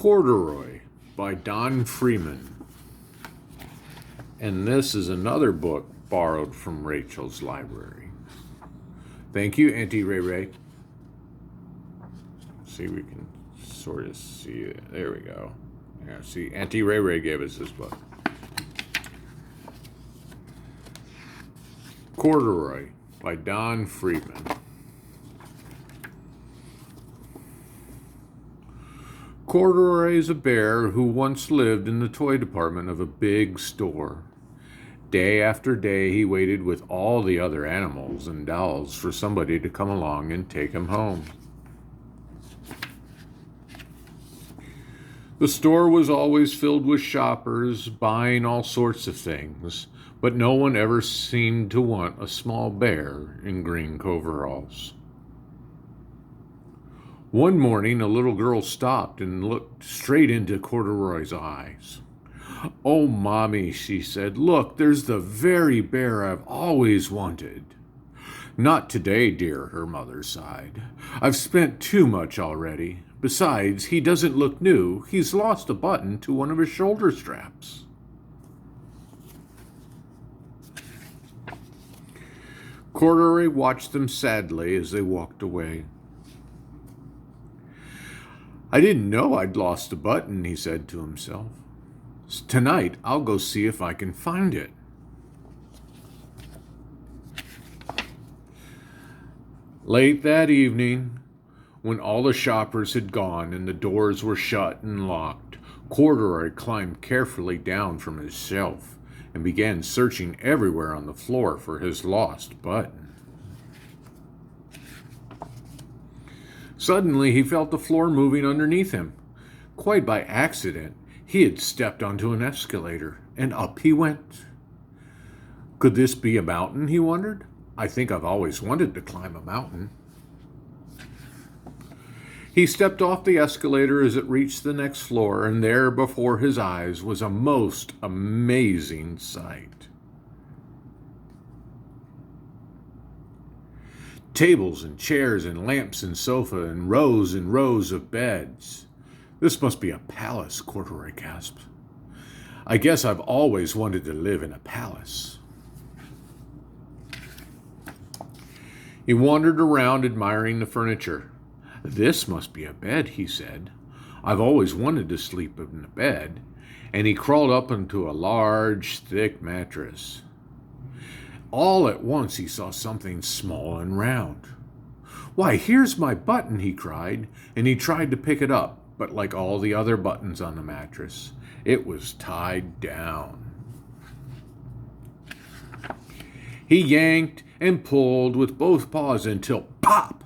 Corduroy by Don Freeman. And this is another book borrowed from Rachel's library. Thank you, Auntie Ray Ray. See, we can sort of see it. There we go. Yeah, see, Auntie Ray Ray gave us this book. Corduroy by Don Freeman. Corduroy is a bear who once lived in the toy department of a big store. Day after day, he waited with all the other animals and dolls for somebody to come along and take him home. The store was always filled with shoppers buying all sorts of things, but no one ever seemed to want a small bear in green coveralls. One morning, a little girl stopped and looked straight into Corduroy's eyes. "Oh, Mommy," she said, "look, there's the very bear I've always wanted." "Not today, dear," her mother sighed. "I've spent too much already. Besides, he doesn't look new. He's lost a button to one of his shoulder straps." Corduroy watched them sadly as they walked away. "I didn't know I'd lost a button," he said to himself. "Tonight, I'll go see if I can find it." Late that evening, when all the shoppers had gone and the doors were shut and locked, Corduroy climbed carefully down from his shelf and began searching everywhere on the floor for his lost button. Suddenly, he felt the floor moving underneath him. Quite by accident, he had stepped onto an escalator, and up he went. Could this be a mountain, he wondered? I think I've always wanted to climb a mountain. He stepped off the escalator as it reached the next floor, and there before his eyes was a most amazing sight. Tables and chairs and lamps and sofa and rows of beds. "This must be a palace," Corduroy gasped. "I guess I've always wanted to live in a palace." He wandered around admiring the furniture. "This must be a bed," he said. "I've always wanted to sleep in a bed." And he crawled up into a large, thick mattress. All at once he saw something small and round. "Why, here's my button," he cried, and he tried to pick it up, but like all the other buttons on the mattress, it was tied down. He yanked and pulled with both paws until pop!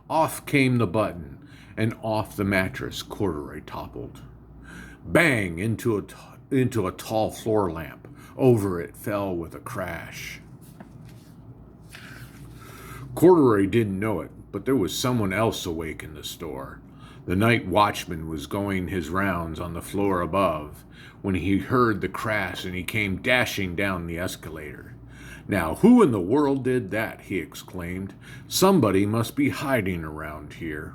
Off came the button, and off the mattress Corduroy toppled. Bang! Into a tall floor lamp. Over it fell with a crash. Corduroy didn't know it, but there was someone else awake in the store. The night watchman was going his rounds on the floor above when he heard the crash, and he came dashing down the escalator. "Now, who in the world did that?" he exclaimed. "Somebody must be hiding around here."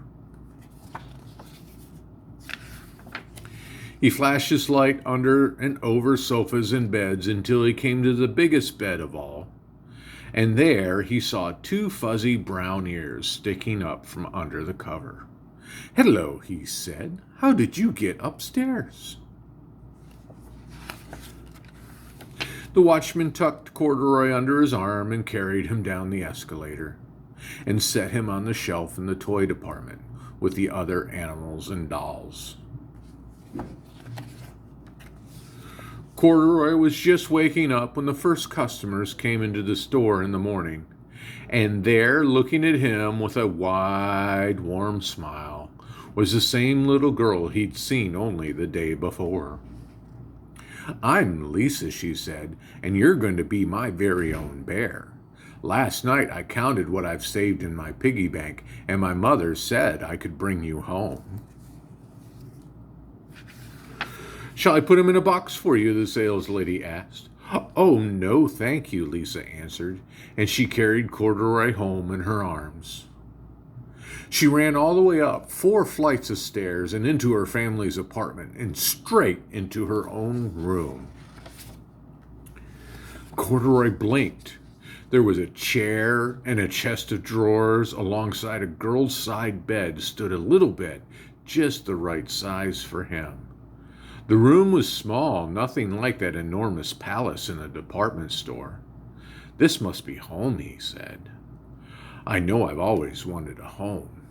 He flashed his light under and over sofas and beds until he came to the biggest bed of all. And there he saw two fuzzy brown ears sticking up from under the cover. "Hello," he said. "How did you get upstairs?" The watchman tucked Corduroy under his arm and carried him down the escalator and set him on the shelf in the toy department with the other animals and dolls. Corduroy was just waking up when the first customers came into the store in the morning, and there, looking at him with a wide, warm smile, was the same little girl he'd seen only the day before. "I'm Lisa," she said, "and you're going to be my very own bear. Last night I counted what I've saved in my piggy bank, and my mother said I could bring you home." "Shall I put him in a box for you?" the saleslady asked. "Oh, no, thank you," Lisa answered, and she carried Corduroy home in her arms. She ran all the way up 4 flights of stairs and into her family's apartment and straight into her own room. Corduroy blinked. There was a chair and a chest of drawers alongside a girl's side bed stood a little bed, just the right size for him. The room was small, nothing like that enormous palace in a department store. This must be home, he said. I know I've always wanted a home.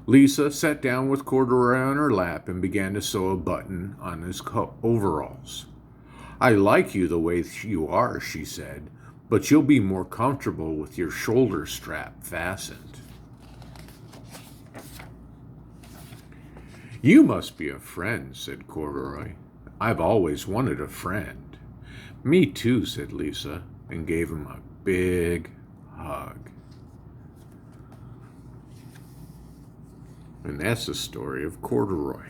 Lisa sat down with Corduroy on her lap and began to sew a button on his overalls. I like you the way you are, she said, but you'll be more comfortable with your shoulder strap fastened. You must be a friend, said Corduroy. I've always wanted a friend. Me too, said Lisa, and gave him a big hug. And that's the story of Corduroy.